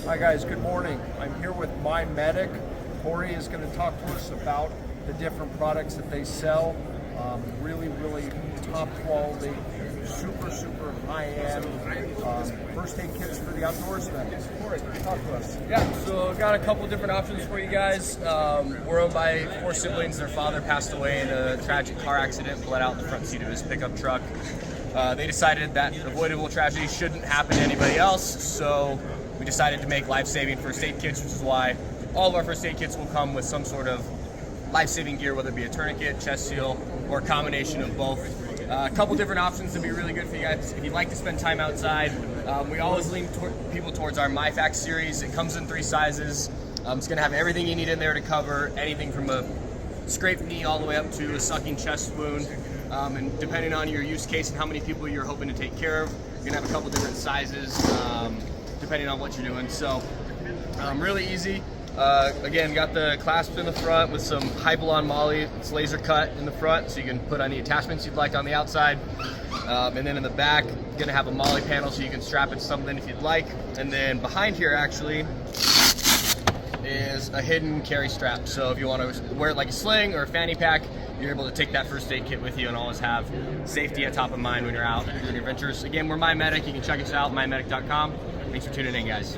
Hi guys, good morning. I'm here with My Medic. Corey is going to talk to us about the different products that they sell. Really top quality, super high-end first aid kits for the outdoorsmen. Corey, talk to us. Yeah, so I've got a couple different options for you guys. We're owned by 4 siblings. Their father passed away in a tragic car accident, bled out the front seat of his pickup truck. They decided that avoidable tragedy shouldn't happen to anybody else, so we decided to make life-saving first aid kits, which is why all of our first aid kits will come with some sort of life-saving gear, whether it be a tourniquet, chest seal, or a combination of both. A couple different options to be really good for you guys. If you'd like to spend time outside, we always lean people towards our MyFax series. It comes in 3 sizes. It's going to have everything you need in there to cover anything from a scraped knee all the way up to a sucking chest wound. And depending on your use case and how many people you're hoping to take care of, you're going to have a couple different sizes depending on what you're doing. So really easy. Again, got the clasps in the front with some Hypalon Moly. It's laser cut in the front, so you can put any attachments you'd like on the outside. And then in the back, you're gonna have a Moly panel so you can strap it to something if you'd like. And then behind here actually is a hidden carry strap. So if you want to wear it like a sling or a fanny pack, you're able to take that first aid kit with you and always have safety at top of mind when you're out on your ventures. Again, we're My Medic. You can check us out, mymedic.com. Thanks for tuning in, guys.